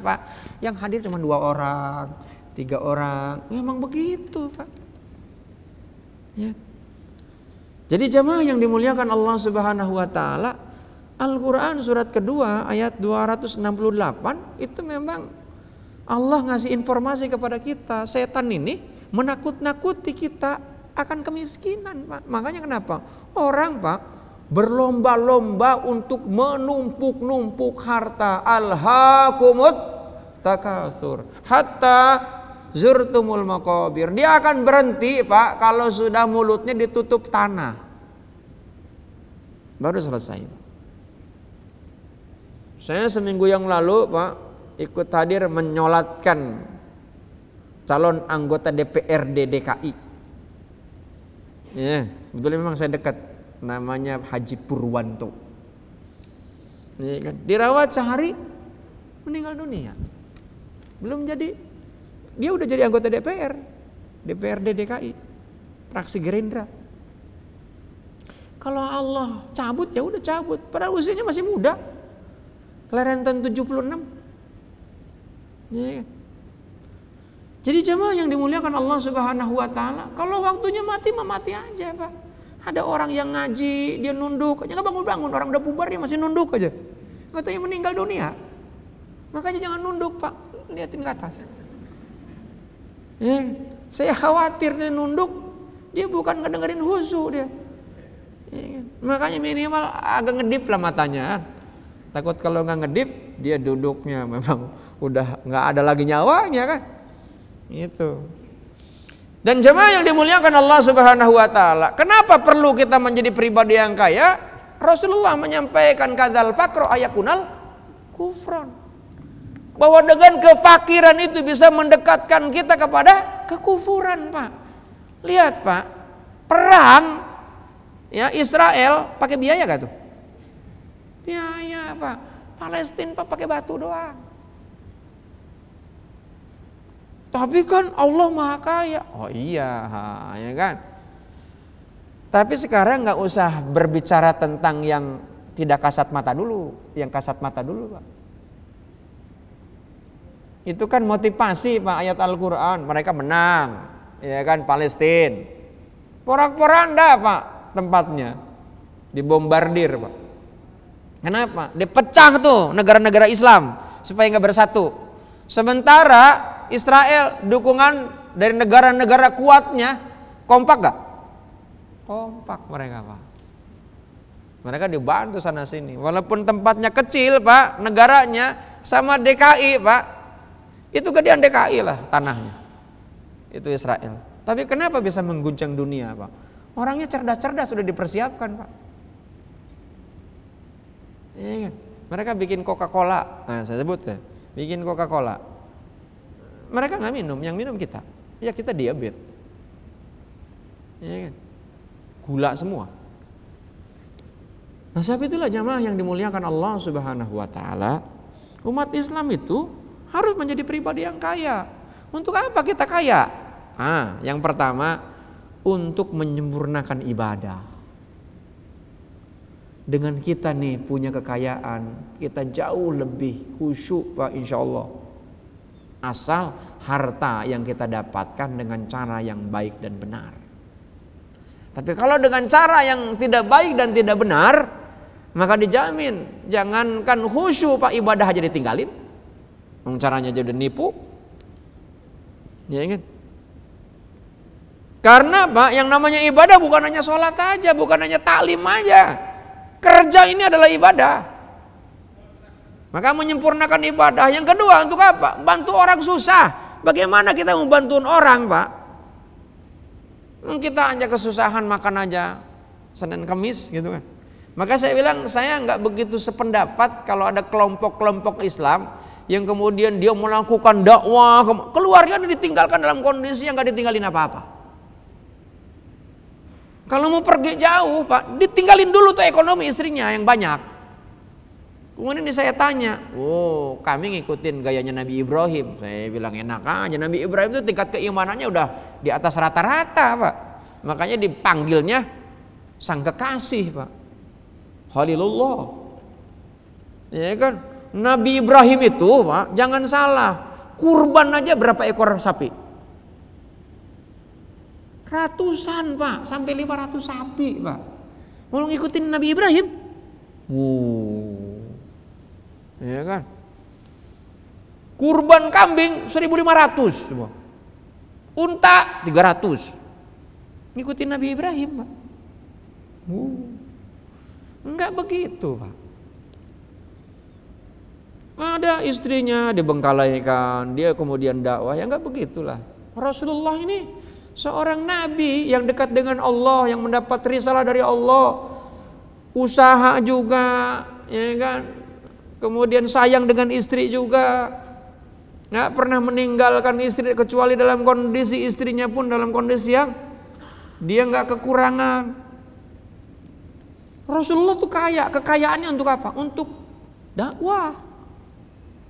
Speaker 1: Pak, yang hadir cuma 2 orang, 3 orang. Memang begitu, Pak. Ya. Jadi jamaah yang dimuliakan Allah Subhanahu wa taala, Al-Qur'an surat kedua ayat 268 itu memang Allah ngasih informasi kepada kita, setan ini menakut-nakuti kita akan kemiskinan, Pak. Makanya kenapa? Orang, Pak, berlomba-lomba untuk menumpuk-numpuk harta. Alhaakumut takasur hatta zurtumul maqabir. Dia akan berhenti, Pak, kalau sudah mulutnya ditutup tanah. Baru selesai. Saya seminggu yang lalu, Pak, ikut hadir menyolatkan calon anggota DPRD DKI. Ya, betul memang saya dekat. Namanya Haji Purwanto. Ya, kan? Dirawat sehari meninggal dunia. Belum jadi. Dia udah jadi anggota DPRD DKI, fraksi Gerindra. Kalau Allah cabut ya udah cabut. Padahal usianya masih muda, kelahiran 76. Ya. Jadi jemaah yang dimuliakan Allah Subhanahu wa taala, kalau waktunya mati mati aja, Pak. Ada orang yang ngaji dia nunduk aja, nggak bangun-bangun, orang udah bubar dia masih nunduk aja. Katanya meninggal dunia. Makanya jangan nunduk, Pak. Lihatin ke atas. Saya khawatir dia nunduk, dia bukan ngedengerin husu dia. Makanya minimal agak ngedip lah matanya. Takut kalau nggak ngedip, dia duduknya memang udah nggak ada lagi nyawanya kan. Itu. Dan jemaah yang dimuliakan Allah Subhanahu wa taala, kenapa perlu kita menjadi pribadi yang kaya? Rasulullah menyampaikan kadzal faqru ayakunal kufron. Bahwa dengan kefakiran itu bisa mendekatkan kita kepada kekufuran, Pak. Lihat, Pak, perang ya Israel pakai biaya gak tuh? Biaya, Pak. Palestina, Pak, pakai batu doang. Tapi kan Allah Maha Kaya. Oh iya, ya kan. Tapi sekarang nggak usah berbicara tentang yang tidak kasat mata dulu, yang kasat mata dulu, Pak. Itu kan motivasi, Pak, ayat Al-Quran. Mereka menang, ya kan, Palestina. Porak-poranda, Pak, tempatnya dibombardir, Pak. Kenapa? Dipecah tuh negara-negara Islam supaya nggak bersatu. Sementara Israel dukungan dari negara-negara kuatnya kompak gak? Kompak mereka, Pak. Mereka dibantu sana sini. Walaupun tempatnya kecil, Pak, negaranya sama DKI, Pak. Itu gedean DKI lah tanahnya. Itu Israel. Tapi kenapa bisa mengguncang dunia, Pak? Orangnya cerdas-cerdas sudah dipersiapkan, Pak. Ya, Mereka bikin Coca-Cola, nah saya sebut ya, bikin Coca-Cola. Mereka nggak minum, yang minum kita. Ya kita diabetes, ya kan? Gula semua. Nah sebab itulah jamaah yang dimuliakan Allah Subhanahu Wa Taala, umat Islam itu harus menjadi pribadi yang kaya. Untuk apa kita kaya? Yang pertama untuk menyempurnakan ibadah. Dengan kita nih punya kekayaan, kita jauh lebih khusyuk Pak, insya Allah. Asal harta yang kita dapatkan dengan cara yang baik dan benar. Tapi kalau dengan cara yang tidak baik dan tidak benar, maka dijamin jangankan khusyuk Pak, ibadah aja ditinggalin. Caranya aja udah nipu. Ya kan? Karena Pak, yang namanya ibadah bukan hanya sholat aja, bukan hanya taklim aja. Kerja ini adalah ibadah. Maka menyempurnakan ibadah. Yang kedua untuk apa? Bantu orang susah. Bagaimana kita membantu orang Pak? Kita hanya kesusahan makan aja Senin Kamis gitu kan. Maka saya bilang saya nggak begitu sependapat kalau ada kelompok-kelompok Islam yang kemudian dia melakukan dakwah, keluarga ditinggalkan dalam kondisi yang nggak ditinggalin apa-apa. Kalau mau pergi jauh Pak, ditinggalin dulu tuh ekonomi istrinya yang banyak. Kemudian saya tanya, kami ngikutin gayanya Nabi Ibrahim. Saya bilang enak aja, Nabi Ibrahim itu tingkat keimanannya udah di atas rata-rata Pak. Makanya dipanggilnya sang kekasih Pak, Khalilullah. Ya kan, Nabi Ibrahim itu Pak, jangan salah, kurban aja berapa ekor sapi? Ratusan Pak, sampai 500 sapi Pak. Mau ngikutin Nabi Ibrahim? Ya kan? Kurban kambing 1.500, unta 300. Ngikutin Nabi Ibrahim Pak. Enggak begitu Pak. Ada istrinya dibengkalaikan, dia kemudian dakwah, ya enggak begitulah. Rasulullah ini seorang nabi yang dekat dengan Allah, yang mendapat risalah dari Allah, usaha juga, ya kan? Kemudian sayang dengan istri juga, nggak pernah meninggalkan istri kecuali dalam kondisi istrinya pun dalam kondisi yang dia nggak kekurangan. Rasulullah tuh kaya, kekayaannya untuk apa? Untuk dakwah,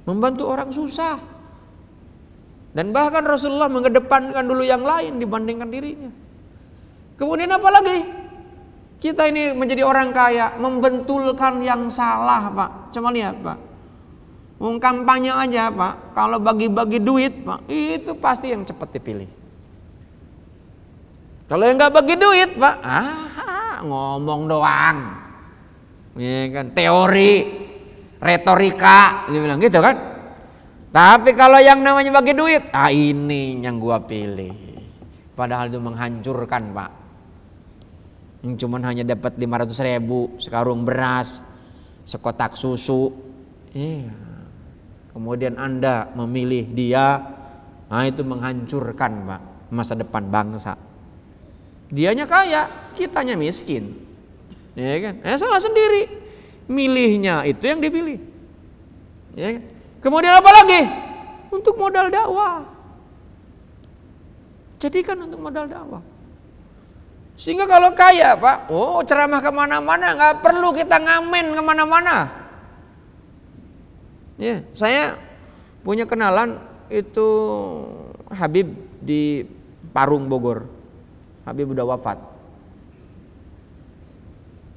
Speaker 1: membantu orang susah. Dan bahkan Rasulullah mengedepankan dulu yang lain dibandingkan dirinya. Kemudian apa lagi? Kita ini menjadi orang kaya, membentulkan yang salah Pak. Coba lihat Pak, kampanye aja Pak, kalau bagi-bagi duit Pak, itu pasti yang cepat dipilih. Kalau yang nggak bagi duit Pak, ngomong doang, ya kan, teori, retorika, dia bilang gitu kan. Tapi kalau yang namanya bagi duit, ini yang gua pilih. Padahal itu menghancurkan Pak. Yang cuman hanya dapat 500.000, sekarung beras, sekotak susu. Iya. Kemudian Anda memilih dia, itu menghancurkan Pak masa depan bangsa. Dianya kaya, kitanya miskin. Ya kan? Salah sendiri. Milihnya itu yang dipilih. Ya kan? Kemudian apa lagi? Untuk modal dakwah. Jadikan untuk modal dakwah. Sehingga kalau kaya Pak, ceramah kemana-mana, nggak perlu kita ngamen kemana-mana. Ya, saya punya kenalan itu Habib di Parung Bogor. Habib udah wafat.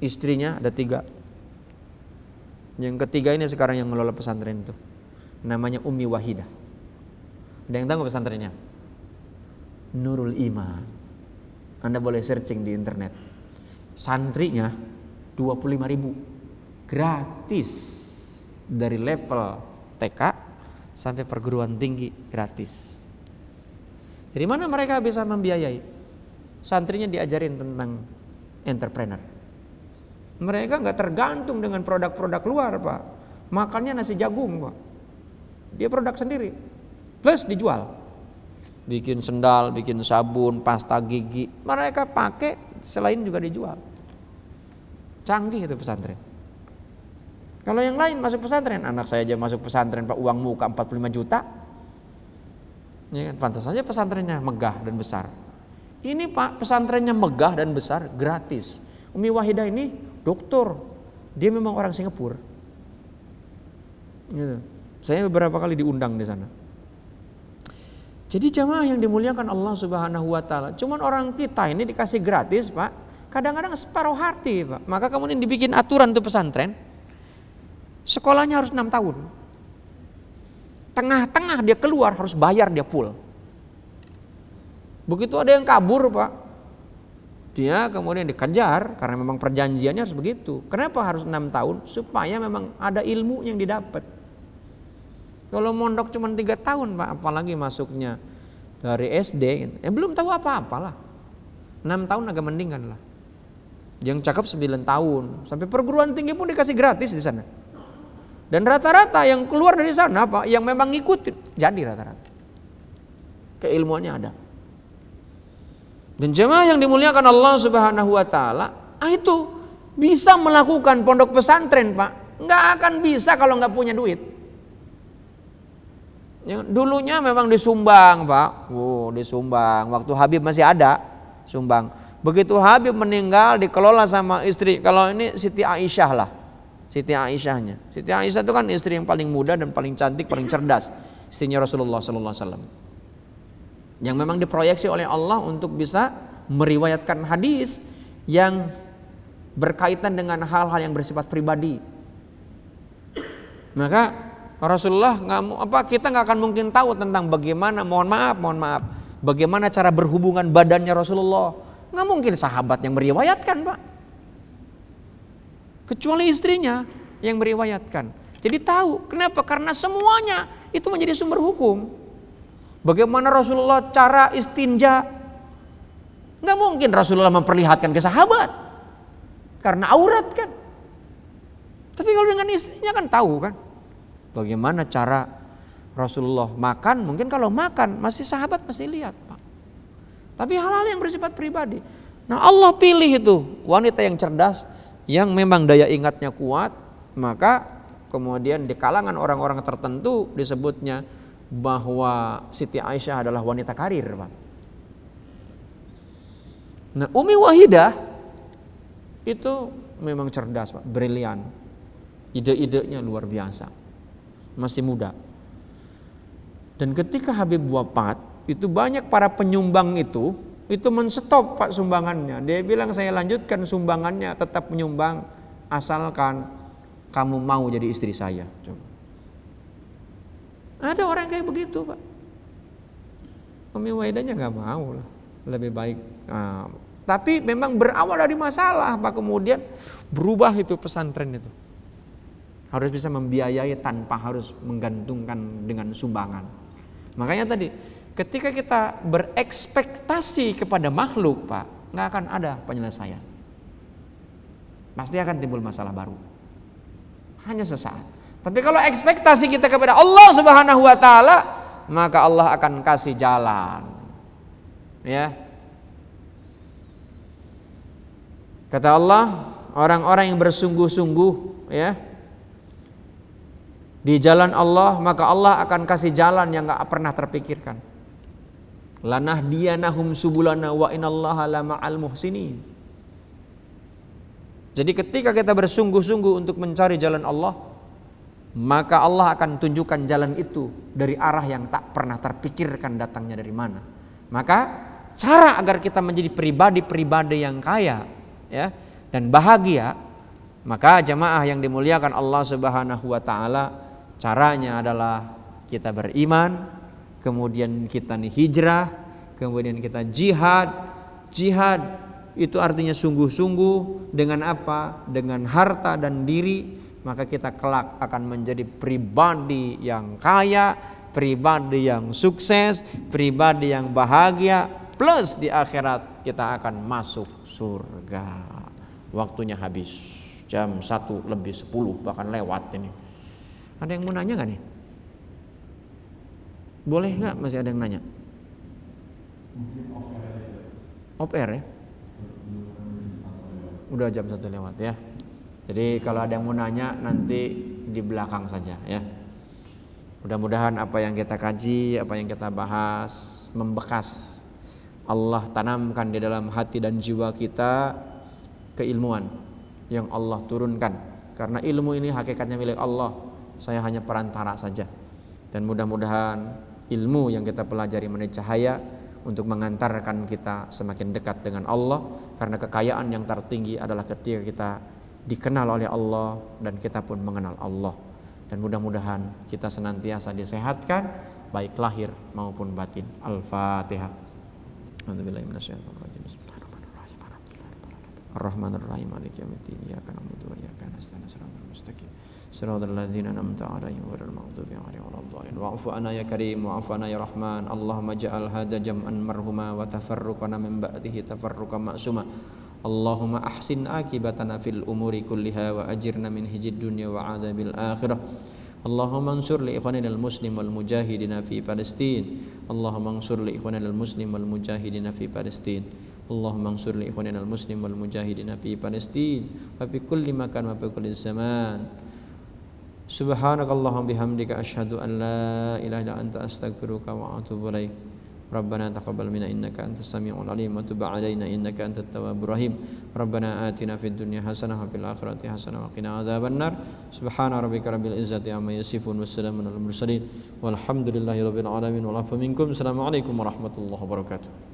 Speaker 1: Istrinya ada 3. Yang ketiga ini sekarang yang ngelola pesantren itu. Namanya Ummi Wahidah. Ada yang tahu pesantrennya? Nurul Iman. Anda boleh searching di internet. Santrinya 25.000 gratis. Dari level TK sampai perguruan tinggi gratis. Dari mana mereka bisa membiayai? Santrinya diajarin tentang entrepreneur. Mereka nggak tergantung dengan produk-produk luar Pak. Makannya nasi jagung Pak. Dia produk sendiri, plus dijual. Bikin sendal, bikin sabun, pasta gigi, mereka pakai, selain juga dijual. Canggih itu pesantren. Kalau yang lain masuk pesantren, anak saya aja masuk pesantren Pak, uang muka 45 juta. Ya kan, pantas saja pesantrennya megah dan besar. Ini Pak, pesantrennya megah dan besar, gratis. Umi Wahidah ini doktor, dia memang orang Singapura. Gitu. Saya beberapa kali diundang di sana. Jadi jamaah yang dimuliakan Allah Subhanahu wa taala, cuman orang kita ini dikasih gratis, Pak. Kadang-kadang separuh hati, Pak. Maka kemudian dibikin aturan untuk pesantren. Sekolahnya harus 6 tahun. Tengah-tengah dia keluar harus bayar, dia full. Begitu ada yang kabur, Pak, dia kemudian dikejar karena memang perjanjiannya harus begitu. Kenapa harus 6 tahun? Supaya memang ada ilmu yang didapat. Kalau mondok cuma 3 tahun, Pak, apalagi masuknya dari SD, belum tahu apa-apalah. 6 tahun agak mendingan lah. Yang cakep 9 tahun, sampai perguruan tinggi pun dikasih gratis di sana. Dan rata-rata yang keluar dari sana, Pak, yang memang ngikutin, jadi rata-rata keilmuannya ada. Dan jemaah yang dimuliakan Allah Subhanahu wa taala, itu bisa melakukan pondok pesantren, Pak. Nggak akan bisa kalau nggak punya duit. Ya, dulunya memang disumbang, Pak. Disumbang. Waktu Habib masih ada, sumbang. Begitu Habib meninggal, dikelola sama istri. Kalau ini Siti Aisyah lah. Siti Aisyahnya. Siti Aisyah itu kan istri yang paling muda dan paling cantik, paling cerdas. Istrinya Rasulullah sallallahu alaihi wasallam. Yang memang diproyeksi oleh Allah untuk bisa meriwayatkan hadis yang berkaitan dengan hal-hal yang bersifat pribadi. Maka Rasulullah kita nggak akan mungkin tahu tentang bagaimana, mohon maaf, bagaimana cara berhubungan badannya Rasulullah. Nggak mungkin sahabat yang meriwayatkan, Pak. Kecuali istrinya yang meriwayatkan. Jadi tahu, kenapa? Karena semuanya itu menjadi sumber hukum. Bagaimana Rasulullah cara istinja? Nggak mungkin Rasulullah memperlihatkan ke sahabat, karena aurat kan. Tapi kalau dengan istrinya kan tahu kan, bagaimana cara Rasulullah makan. Mungkin kalau makan masih sahabat masih lihat, Pak. Tapi hal-hal yang bersifat pribadi. Nah, Allah pilih itu wanita yang cerdas, yang memang daya ingatnya kuat. Maka kemudian di kalangan orang-orang tertentu disebutnya bahwa Siti Aisyah adalah wanita karir, Pak. Nah, Umi Wahidah itu memang cerdas, Pak, brilian. Ide-idenya luar biasa. Masih muda. Dan ketika Habib wafat, itu banyak para penyumbang itu menstop, Pak, sumbangannya. Dia bilang, saya lanjutkan sumbangannya, tetap menyumbang asalkan kamu mau jadi istri saya. Coba. Ada orang kayak begitu, Pak. Umi Wahidahnya nggak mau lah, lebih baik. Tapi memang berawal dari masalah, Pak. Kemudian berubah itu pesantren itu. Harus bisa membiayai tanpa harus menggantungkan dengan sumbangan. Makanya tadi, ketika kita berekspektasi kepada makhluk, Pak, nggak akan ada penyelesaian. Pasti akan timbul masalah baru. Hanya sesaat. Tapi kalau ekspektasi kita kepada Allah Subhanahu wa taala, maka Allah akan kasih jalan. Ya. Kata Allah, orang-orang yang bersungguh-sungguh, ya, di jalan Allah, maka Allah akan kasih jalan yang gak pernah terpikirkan. Lanahdiyanahum subulana wa inallaha lama'al muhsinin. Jadi ketika kita bersungguh-sungguh untuk mencari jalan Allah, maka Allah akan tunjukkan jalan itu dari arah yang tak pernah terpikirkan datangnya dari mana. Maka cara agar kita menjadi pribadi-pribadi yang kaya, ya, dan bahagia, maka jamaah yang dimuliakan Allah Subhanahu wa taala, caranya adalah kita beriman, kemudian kita hijrah, kemudian kita jihad. Jihad itu artinya sungguh-sungguh. Dengan apa? Dengan harta dan diri. Maka kita kelak akan menjadi pribadi yang kaya, pribadi yang sukses, pribadi yang bahagia. Plus di akhirat kita akan masuk surga. Waktunya habis, jam 1:10 bahkan lewat ini. Ada yang mau nanya gak nih? Boleh gak? Masih ada yang nanya? Off air ya? Udah jam 1 lewat ya. Jadi kalau ada yang mau nanya nanti di belakang saja ya. Mudah-mudahan apa yang kita kaji, apa yang kita bahas membekas. Allah tanamkan di dalam hati dan jiwa kita keilmuan yang Allah turunkan. Karena ilmu ini hakikatnya milik Allah. Saya hanya perantara saja. Dan mudah-mudahan ilmu yang kita pelajari menjadi cahaya untuk mengantarkan kita semakin dekat dengan Allah. Karena kekayaan yang tertinggi adalah ketika kita dikenal oleh Allah dan kita pun mengenal Allah. Dan mudah-mudahan kita senantiasa disehatkan baik lahir maupun batin. Al-Fatihah. A'udzubillahi minasyaitonir rajim. Bismillahirrahmanirrahim. Ar-Rahmanir-Rahim. Maliki yaumiddin. Iyyaka na'budu wa iyyaka nasta'in. Shiratal mustaqim. Shiratal ladzina an'amta 'alaihim ghairil maghdubi 'alaihim waladdallin. Wa'fu 'anna ya Karim, wa'fu 'anna ya Rahman. Allahumma ja'al hadza jam'an marhuma wa tafarruqana min ba'dihi tafarruqan ma'suma. Allahumma ahsin akibatana fil umuri kulliha wa ajirna min hijid dunya wa 'adzabil akhirah. Allahumma ansur li ikhwanina al-muslim wal mujahidina fi Palestin. Allahumma ansur li ikhwanina al-muslim wal mujahidina fi Palestin. Allahumma ansur li ikhwanina al-muslim wal mujahidina fi Palestin wa fi kulli makan wa fi kulli zaman. Subhanakallahumma bihamdika asyhadu an la ilaha illa anta astaghfiruka wa atubu ilaik. Rabbana taqabbal minna innaka antas samiul alim wa tub 'alaina innaka antat tawwabur rahim. Rabbana atina fid dunya hasanah wa fil akhirati hasanah wa qina adzabannar. Subhana rabbika rabbil izzati amma yasifun wassalamun alal mursalin walhamdulillahi rabbil alamin. Wa lafa minkum. Assalamualaikum warahmatullahi wabarakatuh.